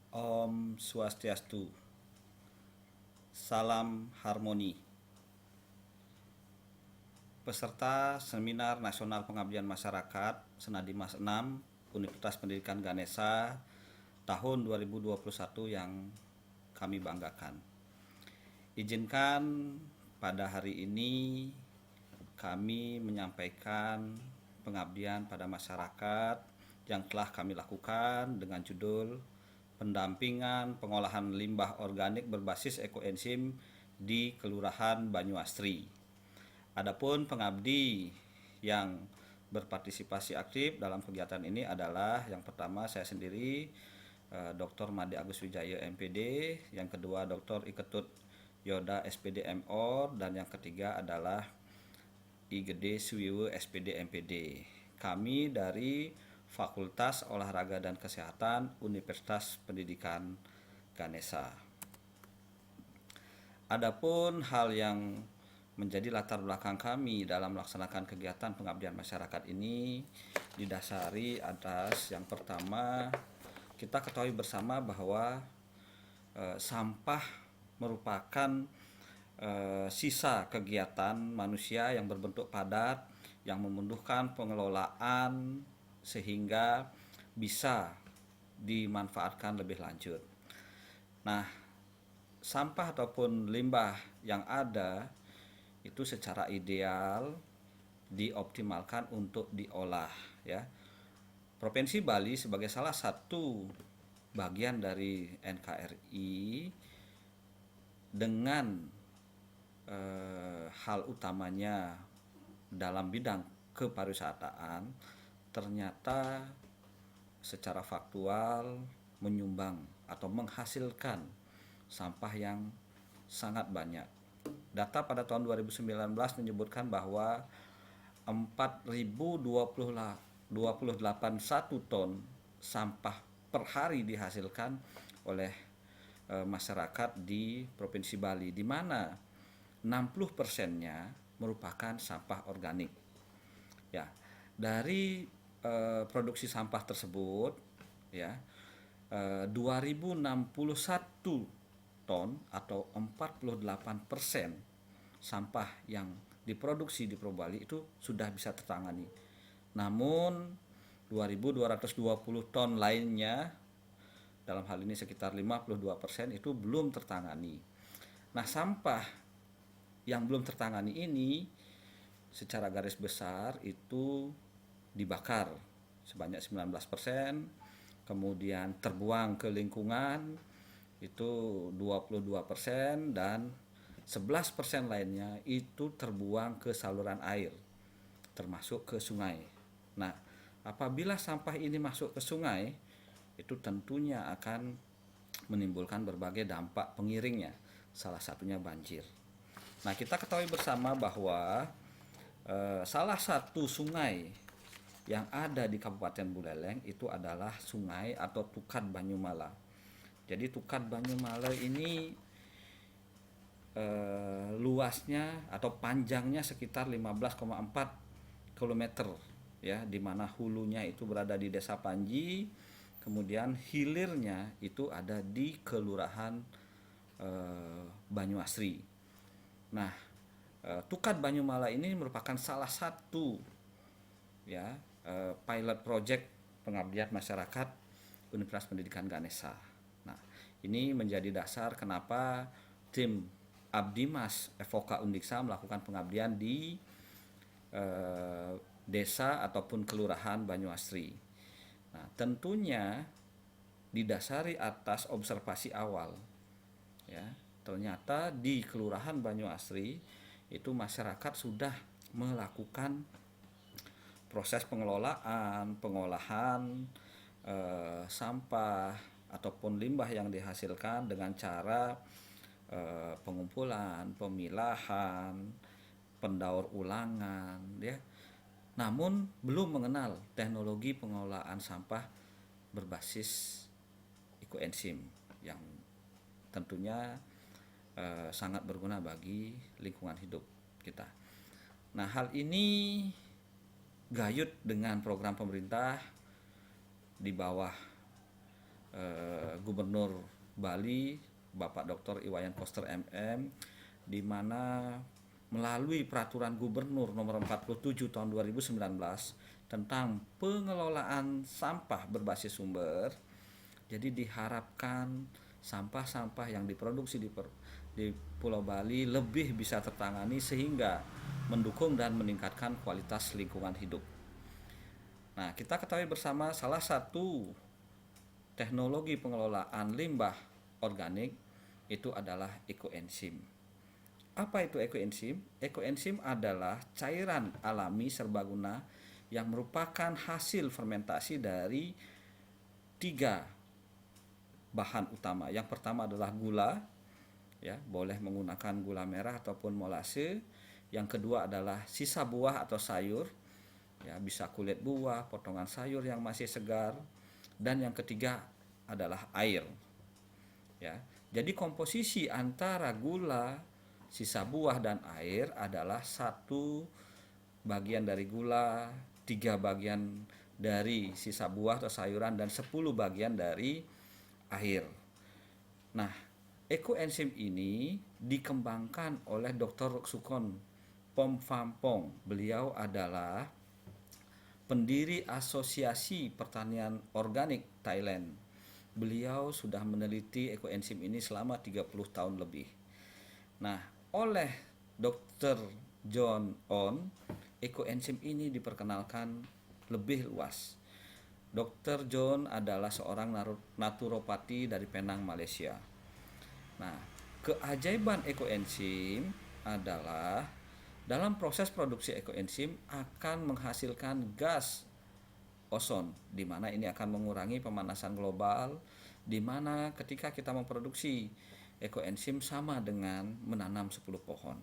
Om Swastiastu, Salam Harmoni. Peserta Seminar Nasional Pengabdian Masyarakat Senadimas 6 Universitas Pendidikan Ganesha tahun 2021 yang kami banggakan. Izinkan pada hari ini kami menyampaikan pengabdian pada masyarakat yang telah kami lakukan dengan judul pendampingan pengolahan limbah organik berbasis ekoenzim di Kelurahan Banyuastri. Adapun pengabdi yang berpartisipasi aktif dalam kegiatan ini adalah yang pertama saya sendiri, Dr. Made Agus Wijaya MPD, yang kedua Dr. Iketut Yoda SPD MO, dan yang ketiga adalah Igede Suwiwe SPD MPD. Kami dari Fakultas Olahraga dan Kesehatan Universitas Pendidikan Ganesha. Adapun hal yang menjadi latar belakang kami dalam melaksanakan kegiatan pengabdian masyarakat ini didasari atas yang pertama, kita ketahui bersama bahwa sampah merupakan sisa kegiatan manusia yang berbentuk padat yang membutuhkan pengelolaan sehingga bisa dimanfaatkan lebih lanjut. Nah, sampah ataupun limbah yang ada itu secara ideal dioptimalkan untuk diolah, ya. Provinsi Bali sebagai salah satu bagian dari NKRI dengan hal utamanya dalam bidang kepariwisataan ternyata secara faktual menyumbang atau menghasilkan sampah yang sangat banyak. Data pada tahun 2019 menyebutkan bahwa 4.028 ton sampah per hari dihasilkan oleh masyarakat di Provinsi Bali, di mana 60%-nya merupakan sampah organik. Ya, dari produksi sampah tersebut, ya, 2061 ton atau 48% sampah yang diproduksi di Pulau Bali itu sudah bisa tertangani. Namun 2.220 ton lainnya, dalam hal ini sekitar 52% itu belum tertangani. Nah, sampah yang belum tertangani ini secara garis besar itu dibakar sebanyak 19%, kemudian terbuang ke lingkungan itu 22%, dan 11% lainnya itu terbuang ke saluran air termasuk ke sungai. Nah, apabila sampah ini masuk ke sungai itu tentunya akan menimbulkan berbagai dampak pengiringnya, salah satunya banjir. Nah, kita ketahui bersama bahwa salah satu sungai yang ada di Kabupaten Buleleng itu adalah sungai atau Tukat Banyumala. Jadi Tukat Banyumala ini luasnya atau panjangnya sekitar 15,4 km, ya, di mana hulunya itu berada di Desa Panji, kemudian hilirnya itu ada di Kelurahan Banyuasri. Nah, Tukat Banyumala ini merupakan salah satu, ya, pilot project pengabdian masyarakat Universitas Pendidikan Ganesha. Nah, ini menjadi dasar kenapa tim Abdimas Evoka Undiksa melakukan pengabdian di desa ataupun kelurahan Banyuasri. Nah, tentunya didasari atas observasi awal, ya. Ternyata di Kelurahan Banyuasri itu masyarakat sudah melakukan proses pengelolaan, pengolahan sampah ataupun limbah yang dihasilkan dengan cara pengumpulan, pemilahan, pendaur ulangan, ya. Namun belum mengenal teknologi pengelolaan sampah berbasis ekoenzim yang tentunya sangat berguna bagi lingkungan hidup kita. Nah, hal ini gayut dengan program pemerintah di bawah Gubernur Bali Bapak Dr. Iwayan Koster MM, di mana melalui peraturan gubernur nomor 47 tahun 2019 tentang pengelolaan sampah berbasis sumber. Jadi diharapkan sampah-sampah yang diproduksi di Pulau Bali lebih bisa tertangani sehingga mendukung dan meningkatkan kualitas lingkungan hidup. Nah, kita ketahui bersama salah satu teknologi pengelolaan limbah organik itu adalah ekoenzim. Apa itu ekoenzim? Ekoenzim adalah cairan alami serbaguna yang merupakan hasil fermentasi dari 3 bahan utama. Yang pertama adalah gula, ya, boleh menggunakan gula merah ataupun molase. Yang kedua adalah sisa buah atau sayur, ya, bisa kulit buah, potongan sayur yang masih segar. Dan yang ketiga adalah air, ya. Jadi komposisi antara gula, sisa buah dan air adalah 1 bagian dari gula, 3 bagian dari sisa buah atau sayuran, dan 10 bagian dari air. Nah, ekoenzim ini dikembangkan oleh Dr. Sukon Pomfampong. Beliau adalah pendiri Asosiasi Pertanian Organik Thailand. Beliau sudah meneliti ekoenzim ini selama 30 tahun lebih. Nah, oleh Dr. John On, ekoenzim ini diperkenalkan lebih luas. Dr. John adalah seorang naturopati dari Penang, Malaysia. Nah, keajaiban ekoenzim adalah dalam proses produksi ekoenzim akan menghasilkan gas ozon, di mana ini akan mengurangi pemanasan global, di mana ketika kita memproduksi ekoenzim sama dengan menanam 10 pohon.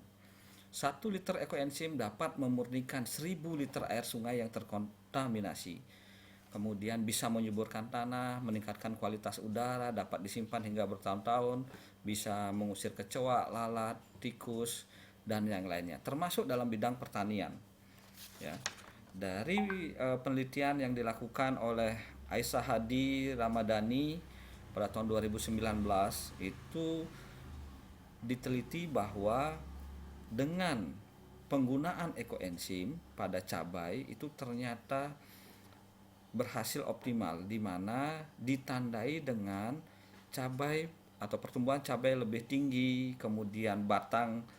1 liter ekoenzim dapat memurnikan 1000 liter air sungai yang terkontaminasi. Kemudian bisa menyuburkan tanah, meningkatkan kualitas udara, dapat disimpan hingga bertahun-tahun, bisa mengusir kecoa, lalat, tikus, dan yang lainnya, termasuk dalam bidang pertanian, ya. Dari penelitian yang dilakukan oleh Aisyah Hadi Ramadhani pada tahun 2019 itu diteliti bahwa dengan penggunaan ekoenzim pada cabai itu ternyata berhasil optimal, di mana ditandai dengan cabai atau pertumbuhan cabai lebih tinggi, kemudian batang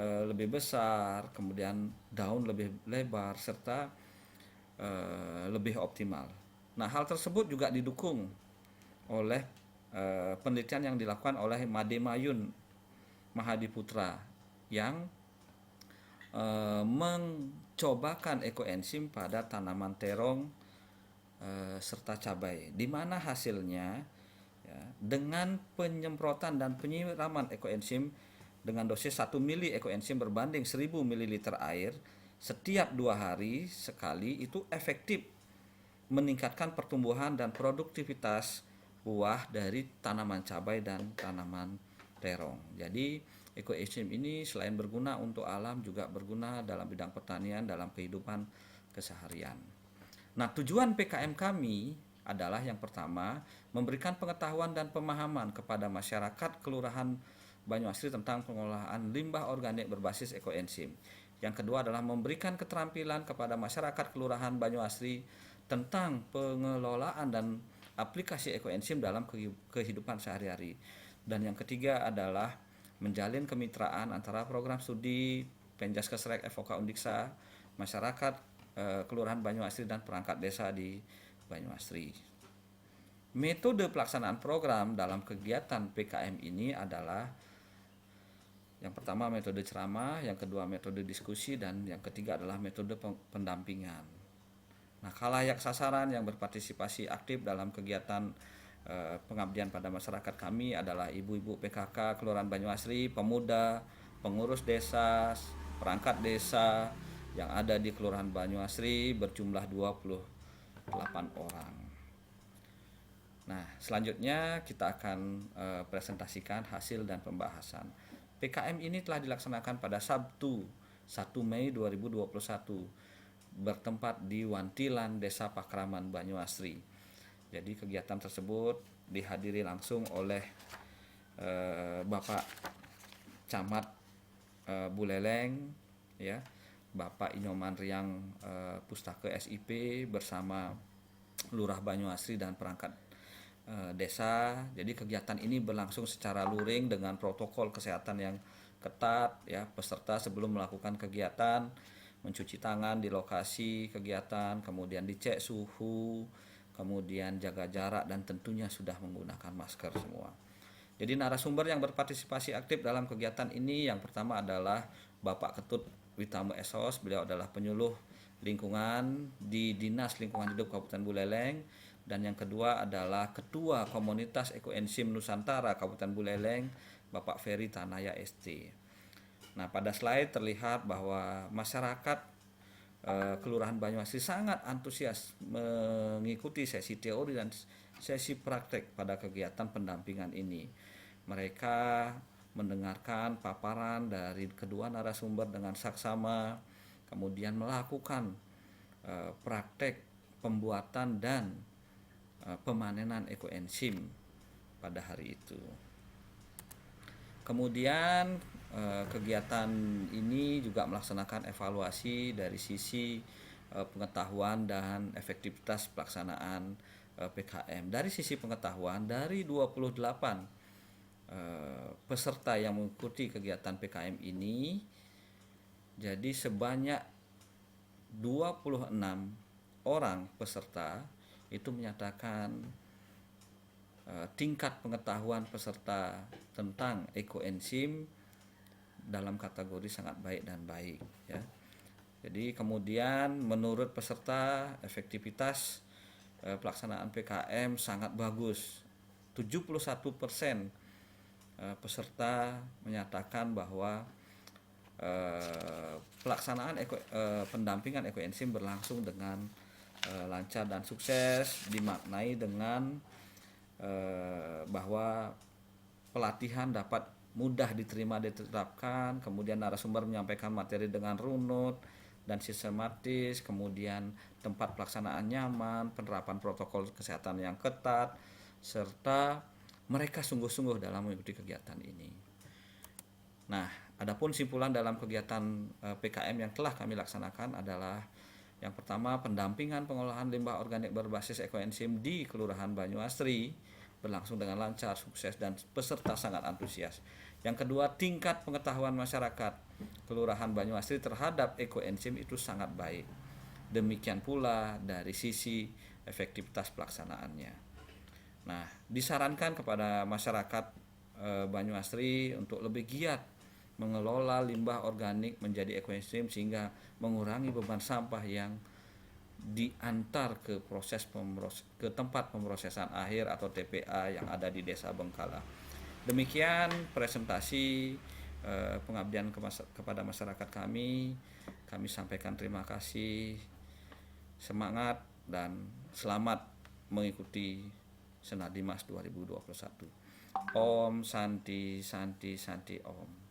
lebih besar, kemudian daun lebih lebar, serta lebih optimal. Nah, hal tersebut juga didukung oleh penelitian yang dilakukan oleh Made Mayun Mahadiputra yang mencobakan ekoenzim pada tanaman terong serta cabai, di mana hasilnya, ya, dengan penyemprotan dan penyiraman ekoenzim dengan dosis 1 mili ekoenzim berbanding 1000 ml air setiap 2 hari sekali itu efektif meningkatkan pertumbuhan dan produktivitas buah dari tanaman cabai dan tanaman terong. Jadi ekoenzim ini selain berguna untuk alam juga berguna dalam bidang pertanian, dalam kehidupan keseharian. Nah, tujuan PKM kami adalah yang pertama memberikan pengetahuan dan pemahaman kepada masyarakat Kelurahan Banyuasri tentang pengolahan limbah organik berbasis ekoenzim. Yang kedua adalah memberikan keterampilan kepada masyarakat Kelurahan Banyuasri tentang pengelolaan dan aplikasi ekoenzim dalam kehidupan sehari-hari. Dan yang ketiga adalah menjalin kemitraan antara program studi Penjaskesrek FOK Undiksa, masyarakat Kelurahan Banyuasri dan perangkat desa di Banyuasri. Metode pelaksanaan program dalam kegiatan PKM ini adalah yang pertama metode ceramah, yang kedua metode diskusi, dan yang ketiga adalah metode pendampingan. Nah, khalayak sasaran yang berpartisipasi aktif dalam kegiatan pengabdian pada masyarakat kami adalah ibu-ibu PKK Kelurahan Banyuasri, pemuda, pengurus desa, perangkat desa yang ada di Kelurahan Banyuasri berjumlah 28 orang. Nah, selanjutnya kita akan presentasikan hasil dan pembahasan. PKM ini telah dilaksanakan pada Sabtu 1 Mei 2021 bertempat di Wantilan, Desa Pakraman, Banyuasri. Jadi kegiatan tersebut dihadiri langsung oleh Bapak Camat Buleleng, ya, Bapak Inyoman Riang Pustaka SIP bersama Lurah Banyuasri dan perangkat desa. Jadi kegiatan ini berlangsung secara luring dengan protokol kesehatan yang ketat, ya. Peserta sebelum melakukan kegiatan mencuci tangan di lokasi kegiatan, kemudian dicek suhu, kemudian jaga jarak, dan tentunya sudah menggunakan masker semua. Jadi narasumber yang berpartisipasi aktif dalam kegiatan ini yang pertama adalah Bapak Ketut Witamo Esos. Beliau adalah penyuluh lingkungan di Dinas Lingkungan Hidup Kabupaten Buleleng. Dan yang kedua adalah Ketua Komunitas Ekoenzim Nusantara Kabupaten Buleleng, Bapak Ferry Tanaya ST. Nah, pada slide terlihat bahwa masyarakat Kelurahan Banyuasri sangat antusias mengikuti sesi teori dan sesi praktek pada kegiatan pendampingan ini. Mereka mendengarkan paparan dari kedua narasumber dengan saksama, kemudian melakukan praktek pembuatan dan pemanenan ekoenzim pada hari itu. Kemudian kegiatan ini juga melaksanakan evaluasi dari sisi pengetahuan dan efektivitas pelaksanaan PKM. Dari sisi pengetahuan, dari 28 peserta yang mengikuti kegiatan PKM ini, jadi sebanyak 26 orang peserta itu menyatakan tingkat pengetahuan peserta tentang ekoenzim dalam kategori sangat baik dan baik, ya. Jadi kemudian menurut peserta efektivitas pelaksanaan PKM sangat bagus. 71% peserta menyatakan bahwa pelaksanaan pendampingan ekoenzim berlangsung dengan lancar dan sukses, dimaknai dengan bahwa pelatihan dapat mudah diterima diterapkan, kemudian narasumber menyampaikan materi dengan runut dan sistematis, kemudian tempat pelaksanaan nyaman, penerapan protokol kesehatan yang ketat, serta mereka sungguh-sungguh dalam mengikuti kegiatan ini. Nah, adapun simpulan dalam kegiatan PKM yang telah kami laksanakan adalah yang pertama, pendampingan pengolahan limbah organik berbasis ekoenzim di Kelurahan Banyuasri berlangsung dengan lancar, sukses, dan peserta sangat antusias. Yang kedua, tingkat pengetahuan masyarakat Kelurahan Banyuasri terhadap ekoenzim itu sangat baik. Demikian pula dari sisi efektivitas pelaksanaannya. Nah, disarankan kepada masyarakat Banyuasri untuk lebih giat mengelola limbah organik menjadi ekoenzim sehingga mengurangi beban sampah yang diantar ke ke tempat pemrosesan akhir atau TPA yang ada di Desa Bengkala. Demikian presentasi pengabdian kepada masyarakat kami. Kami sampaikan terima kasih, semangat, dan selamat mengikuti Senadimas 2021. Om Santi Santi Santi Om.